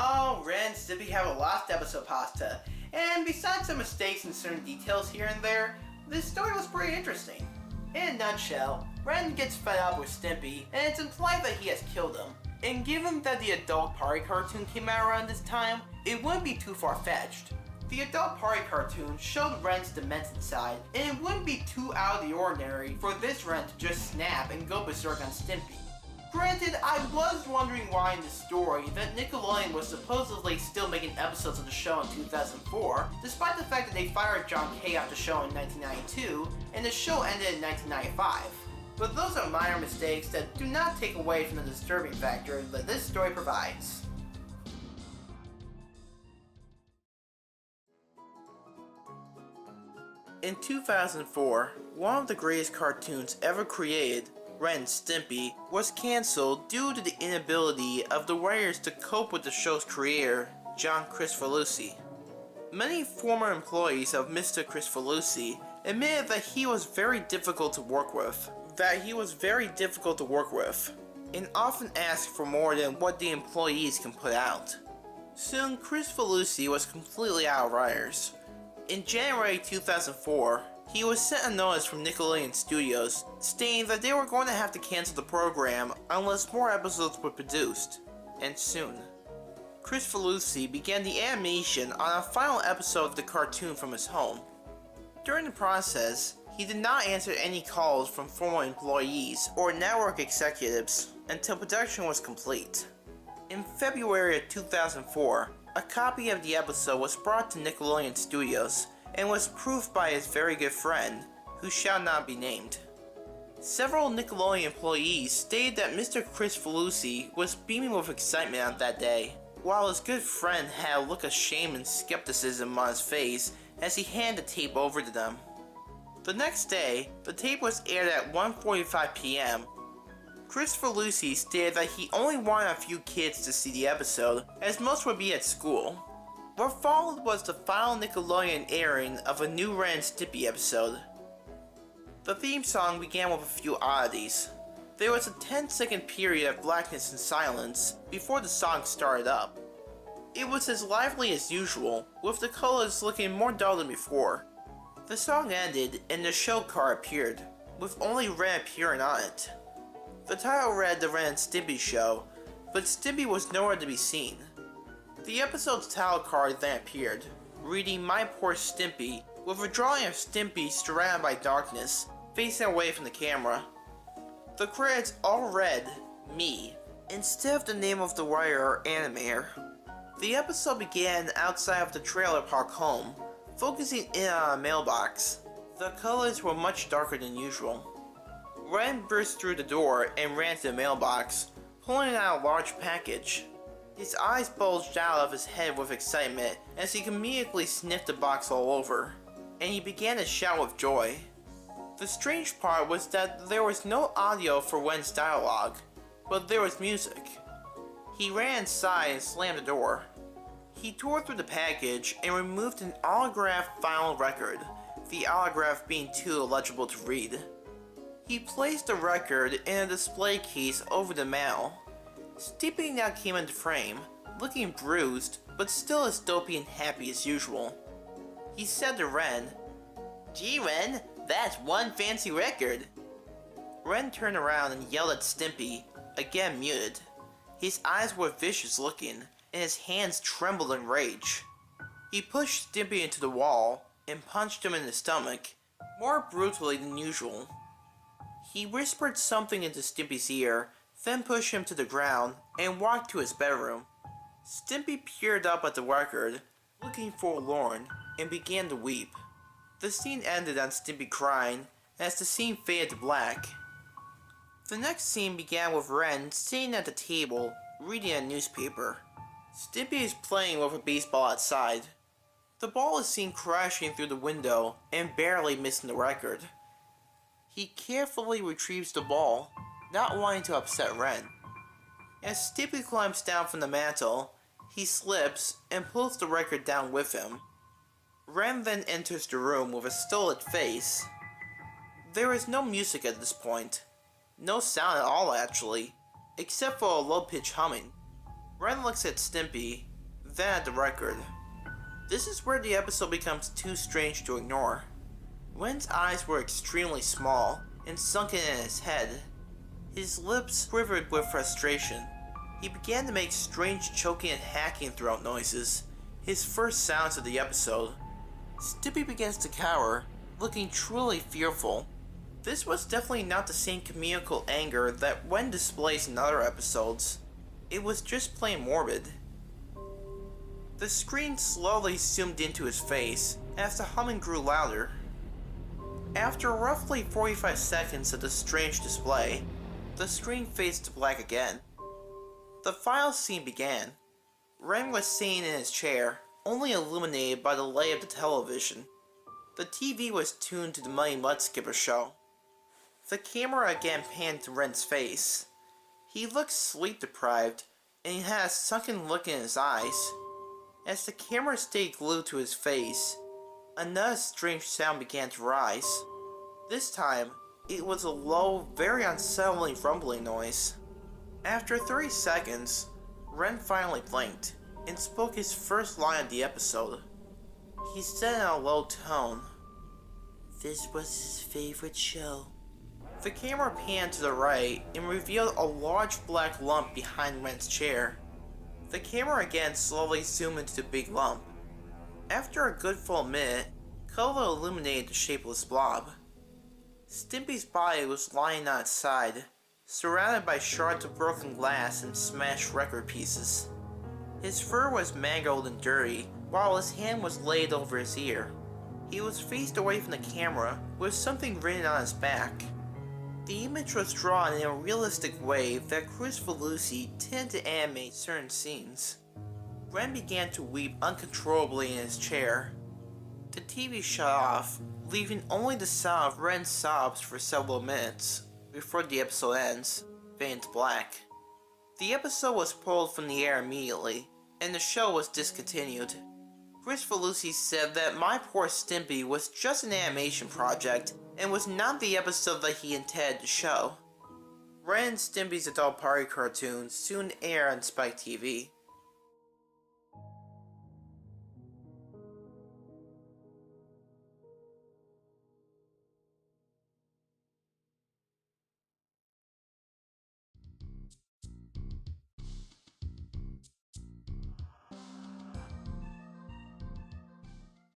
Oh, Ren and Stimpy have a lost episode pasta, and besides some mistakes and certain details here and there, this story was pretty interesting. In a nutshell, Ren gets fed up with Stimpy, and it's implied that he has killed him. And given that the adult party cartoon came out around this time, it wouldn't be too far-fetched. The adult party cartoon showed Ren's demented side, and it wouldn't be too out of the ordinary for this Ren to just snap and go berserk on Stimpy. Granted, I was wondering why in the story that Nickelodeon was supposedly still making episodes of the show in 2004, despite the fact that they fired John Kay off the show in 1992, and the show ended in 1995. But those are minor mistakes that do not take away from the disturbing factor that this story provides. In 2004, one of the greatest cartoons ever created, Ren and Stimpy, was cancelled due to the inability of the writers to cope with the show's creator, John Kricfalusi. Many former employees of Mr. Kricfalusi admitted that he was very difficult to work with, and often asked for more than what the employees can put out. Soon, Kricfalusi was completely out of writers. In January 2004, he was sent a notice from Nickelodeon Studios stating that they were going to have to cancel the program unless more episodes were produced, and soon. Kricfalusi began the animation on a final episode of the cartoon from his home. During the process, he did not answer any calls from former employees or network executives until production was complete. In February of 2004, a copy of the episode was brought to Nickelodeon Studios and was proofed by his very good friend, who shall not be named. Several Nickelodeon employees stated that Mr. Kricfalusi was beaming with excitement on that day, while his good friend had a look of shame and skepticism on his face as he handed the tape over to them. The next day, the tape was aired at 1:45 p.m. Kricfalusi stated that he only wanted a few kids to see the episode, as most would be at school. What followed was the final Nickelodeon airing of a new Ren and Stimpy episode. The theme song began with a few oddities. There was a 10-second period of blackness and silence before the song started up. It was as lively as usual, with the colors looking more dull than before. The song ended and the show card appeared, with only Ren appearing on it. The title read The Ren and Stimpy Show, but Stimpy was nowhere to be seen. The episode's title card then appeared, reading My Poor Stimpy, with a drawing of Stimpy surrounded by darkness, facing away from the camera. The credits all read, Me, instead of the name of the writer or animator. The episode began outside of the trailer park home, focusing in on a mailbox. The colors were much darker than usual. Ren burst through the door and ran to the mailbox, pulling out a large package. His eyes bulged out of his head with excitement as he immediately sniffed the box all over, and he began to shout with joy. The strange part was that there was no audio for Ren's dialogue, but there was music. He ran inside and slammed the door. He tore through the package and removed an autographed vinyl record, the autograph being too illegible to read. He placed the record in a display case over the mail. Stimpy now came into frame, looking bruised, but still as dopey and happy as usual. He said to Ren, "Gee Ren, that's one fancy record." Ren turned around and yelled at Stimpy, again muted. His eyes were vicious looking, and his hands trembled in rage. He pushed Stimpy into the wall and punched him in the stomach, more brutally than usual. He whispered something into Stimpy's ear, then pushed him to the ground and walked to his bedroom. Stimpy peered up at the record, looking forlorn, and began to weep. The scene ended on Stimpy crying as the scene faded to black. The next scene began with Ren sitting at the table, reading a newspaper. Stimpy is playing with a baseball outside. The ball is seen crashing through the window and barely missing the record. He carefully retrieves the ball, not wanting to upset Ren. As Stimpy climbs down from the mantel, he slips and pulls the record down with him. Ren then enters the room with a stolid face. There is no music at this point. No sound at all actually, except for a low-pitched humming. Ren looks at Stimpy then at the record. This is where the episode becomes too strange to ignore. Ren's eyes were extremely small and sunken in his head. His lips quivered with frustration. He began to make strange choking and hacking throat noises, his first sounds of the episode. Stimpy begins to cower, looking truly fearful. This was definitely not the same comedical anger that Ren displays in other episodes. It was just plain morbid. The screen slowly zoomed into his face as the humming grew louder. After roughly 45 seconds of the strange display, the screen fades to black again. The final scene began. Ren was sitting in his chair, only illuminated by the light of the television. The TV was tuned to the Mighty Mudskipper show. The camera again panned to Ren's face. He looked sleep-deprived, and he had a sunken look in his eyes. As the camera stayed glued to his face, another strange sound began to rise. This time, it was a low, very unsettling rumbling noise. After 30 seconds, Ren finally blinked and spoke his first line of the episode. He said in a low tone, "This was his favorite show." The camera panned to the right and revealed a large black lump behind Ren's chair. The camera again slowly zoomed into the big lump. After a good full minute, color illuminated the shapeless blob. Stimpy's body was lying on its side, surrounded by shards of broken glass and smashed record pieces. His fur was mangled and dirty, while his hand was laid over his ear. He was faced away from the camera with something written on his back. The image was drawn in a realistic way that Creepypasta tended to animate certain scenes. Ren began to weep uncontrollably in his chair. The TV shut off, leaving only the sound of Ren's sobs for several minutes, before the episode ends, fading to black. The episode was pulled from the air immediately, and the show was discontinued. Creepypasta said that My Poor Stimpy was just an animation project, and was not the episode that he intended to show. Ren and Stimpy's adult party cartoons soon aired on Spike TV.